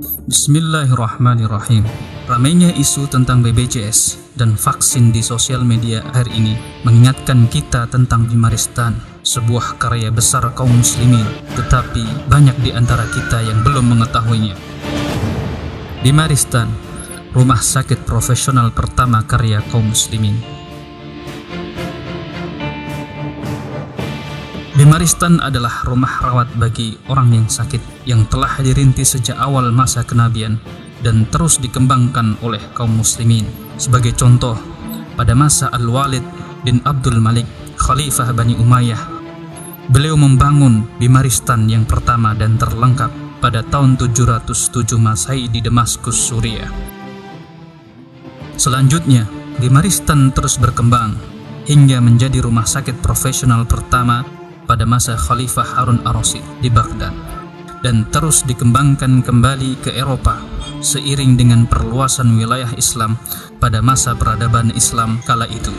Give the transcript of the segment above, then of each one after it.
Bismillahirrahmanirrahim. Ramainya isu tentang BPJS dan vaksin di sosial media akhir ini mengingatkan kita tentang Bimaristan, sebuah karya besar kaum muslimin, tetapi banyak di antara kita yang belum mengetahuinya. Bimaristan, rumah sakit profesional pertama karya kaum muslimin. Bimaristan adalah rumah rawat bagi orang yang sakit yang telah dirintis sejak awal masa kenabian dan terus dikembangkan oleh kaum muslimin. Sebagai contoh, pada masa Al-Walid bin Abdul Malik, Khalifah Bani Umayyah, beliau membangun Bimaristan yang pertama dan terlengkap pada tahun 707 Masehi di Damaskus, Suriah. Selanjutnya, Bimaristan terus berkembang hingga menjadi rumah sakit profesional pertama pada masa Khalifah Harun ar-Rasyid di Baghdad, dan terus dikembangkan kembali ke Eropa seiring dengan perluasan wilayah Islam pada masa peradaban Islam kala itu.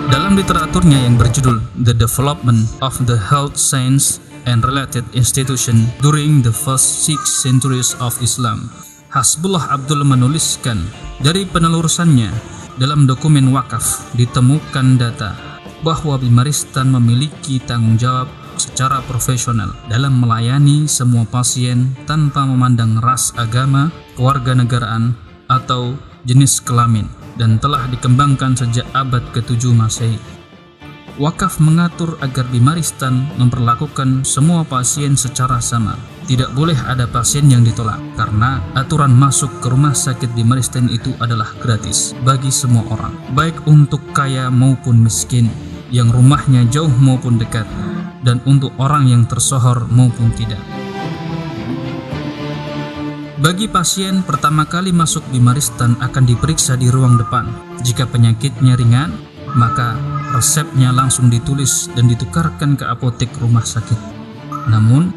Dalam literaturnya yang berjudul The Development of the Health Science and Related Institution During the First 6 Centuries of Islam, Hasbullah Abdul menuliskan, dari penelusurannya dalam dokumen wakaf ditemukan data bahwa Bimaristan memiliki tanggung jawab secara profesional dalam melayani semua pasien tanpa memandang ras, agama, kewarganegaraan, atau jenis kelamin, dan telah dikembangkan sejak abad ke-7 Masehi. Wakaf mengatur agar Bimaristan memperlakukan semua pasien secara sama. Tidak boleh ada pasien yang ditolak, karena aturan masuk ke rumah sakit Bimaristan itu adalah gratis bagi semua orang, baik untuk kaya maupun miskin, yang rumahnya jauh maupun dekat, dan untuk orang yang tersohor maupun tidak. Bagi pasien pertama kali masuk Bimaristan akan diperiksa di ruang depan. Jika penyakitnya ringan, maka resepnya langsung ditulis dan ditukarkan ke apotek rumah sakit. Namun,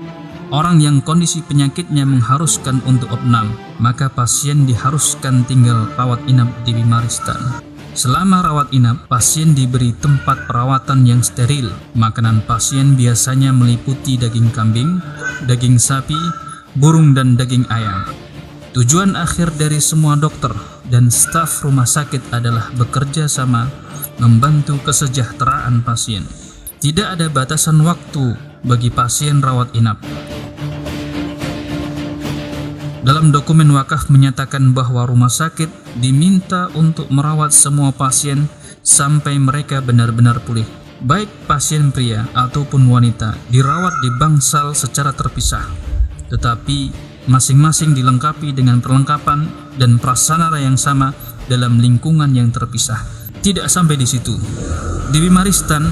orang yang kondisi penyakitnya mengharuskan untuk opnam, maka pasien diharuskan tinggal rawat inap di Bimaristan. Selama rawat inap, pasien diberi tempat perawatan yang steril. Makanan pasien biasanya meliputi daging kambing, daging sapi, burung, dan daging ayam. Tujuan akhir dari semua dokter dan staf rumah sakit adalah bekerja sama membantu kesejahteraan pasien. Tidak ada batasan waktu bagi pasien rawat inap. Dalam dokumen wakaf menyatakan bahwa rumah sakit diminta untuk merawat semua pasien sampai mereka benar-benar pulih. Baik pasien pria ataupun wanita dirawat di bangsal secara terpisah, tetapi masing-masing dilengkapi dengan perlengkapan dan prasarana yang sama dalam lingkungan yang terpisah. Tidak sampai di situ, di Bimaristan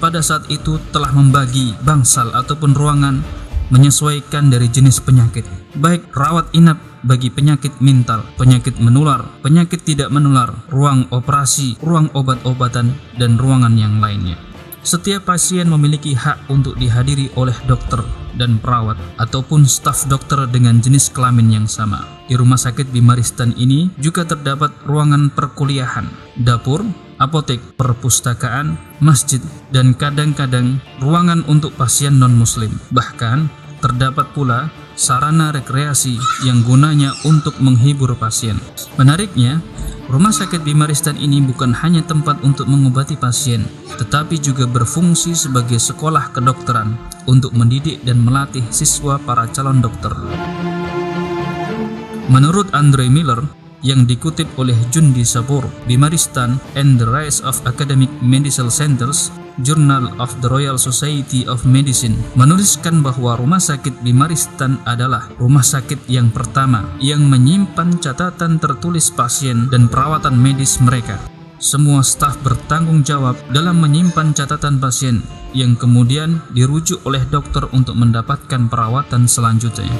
pada saat itu telah membagi bangsal ataupun ruangan menyesuaikan dari jenis penyakit, baik rawat inap bagi penyakit mental, penyakit menular, penyakit tidak menular, ruang operasi, ruang obat-obatan, dan ruangan yang lainnya. Setiap pasien memiliki hak untuk dihadiri oleh dokter dan perawat ataupun staf dokter dengan jenis kelamin yang sama. Di rumah sakit Bimaristan ini juga terdapat ruangan perkuliahan, dapur, apotek, perpustakaan, masjid, dan kadang-kadang ruangan untuk pasien non-muslim. Bahkan terdapat pula sarana rekreasi yang gunanya untuk menghibur pasien. Menariknya, rumah sakit Bimaristan ini bukan hanya tempat untuk mengobati pasien, tetapi juga berfungsi sebagai sekolah kedokteran untuk mendidik dan melatih siswa para calon dokter. Menurut Andre Miller, yang dikutip oleh Jundi Sabur, Bimaristan and the Rise of Academic Medical Centers, Journal of the Royal Society of Medicine, menuliskan bahwa rumah sakit Bimaristan adalah rumah sakit yang pertama yang menyimpan catatan tertulis pasien dan perawatan medis mereka. Semua staf bertanggung jawab dalam menyimpan catatan pasien yang kemudian dirujuk oleh dokter untuk mendapatkan perawatan selanjutnya.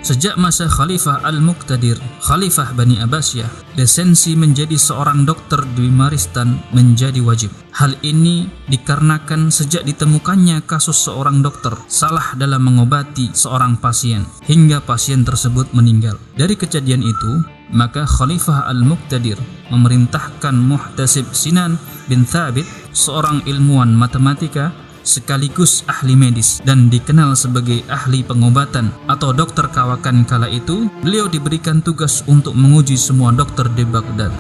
Sejak masa Khalifah Al-Muqtadir, Khalifah Bani Abbasiyah, lisensi menjadi seorang dokter di Bimaristan menjadi wajib. Hal ini dikarenakan sejak ditemukannya kasus seorang dokter salah dalam mengobati seorang pasien hingga pasien tersebut meninggal. Dari kejadian itu, maka Khalifah Al-Muqtadir memerintahkan Muhtasib Sinan bin Thabit, seorang ilmuwan matematika, sekaligus ahli medis dan dikenal sebagai ahli pengobatan atau dokter kawakan kala itu, beliau diberikan tugas untuk menguji semua dokter di Baghdad.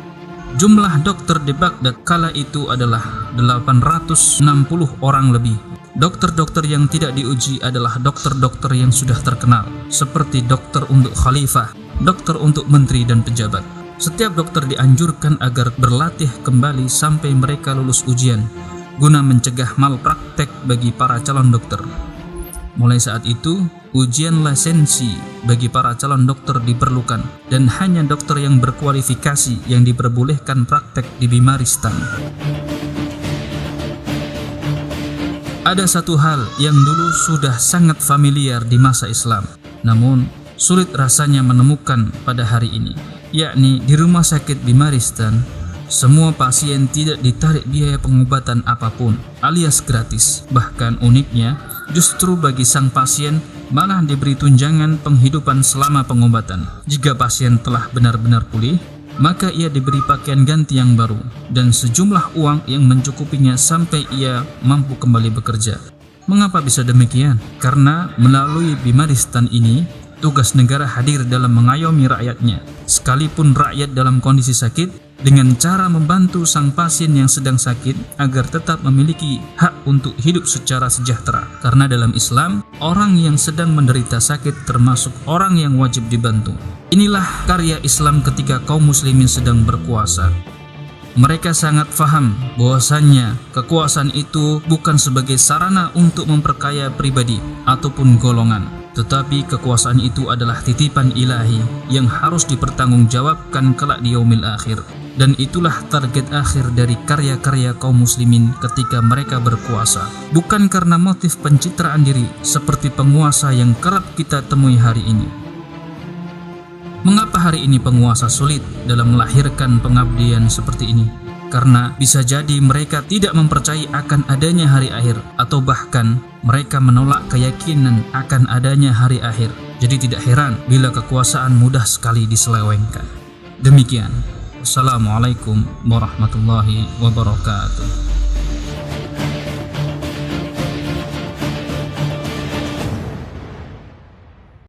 Jumlah dokter di Baghdad kala itu adalah 860 orang lebih. Dokter-dokter yang tidak diuji adalah dokter-dokter yang sudah terkenal, seperti dokter untuk khalifah, dokter untuk menteri dan pejabat. Setiap dokter dianjurkan agar berlatih kembali sampai mereka lulus ujian, guna mencegah malpraktek bagi para calon dokter. Mulai saat itu, ujian lisensi bagi para calon dokter diperlukan, dan hanya dokter yang berkualifikasi yang diperbolehkan praktek di Bimaristan. Ada satu hal yang dulu sudah sangat familiar di masa Islam, namun sulit rasanya menemukan pada hari ini, yakni di rumah sakit Bimaristan, semua pasien tidak ditarik biaya pengobatan apapun, alias gratis. Bahkan uniknya, justru bagi sang pasien malah diberi tunjangan penghidupan selama pengobatan. Jika pasien telah benar-benar pulih, maka ia diberi pakaian ganti yang baru dan sejumlah uang yang mencukupinya sampai ia mampu kembali bekerja. Mengapa bisa demikian? Karena melalui Bimaristan ini, tugas negara hadir dalam mengayomi rakyatnya, sekalipun rakyat dalam kondisi sakit, dengan cara membantu sang pasien yang sedang sakit agar tetap memiliki hak untuk hidup secara sejahtera. Karena dalam Islam, orang yang sedang menderita sakit termasuk orang yang wajib dibantu. Inilah karya Islam ketika kaum muslimin sedang berkuasa. Mereka sangat faham bahwasannya kekuasaan itu bukan sebagai sarana untuk memperkaya pribadi ataupun golongan, tetapi kekuasaan itu adalah titipan ilahi yang harus dipertanggungjawabkan kelak di yaumil akhir. Dan itulah target akhir dari karya-karya kaum muslimin ketika mereka berkuasa, bukan karena motif pencitraan diri seperti penguasa yang kerap kita temui hari ini. Mengapa hari ini penguasa sulit dalam melahirkan pengabdian seperti ini? Karena bisa jadi mereka tidak mempercayai akan adanya hari akhir, atau bahkan mereka menolak keyakinan akan adanya hari akhir. Jadi tidak heran bila kekuasaan mudah sekali diselewengkan. Demikian. Assalamualaikum warahmatullahi wabarakatuh.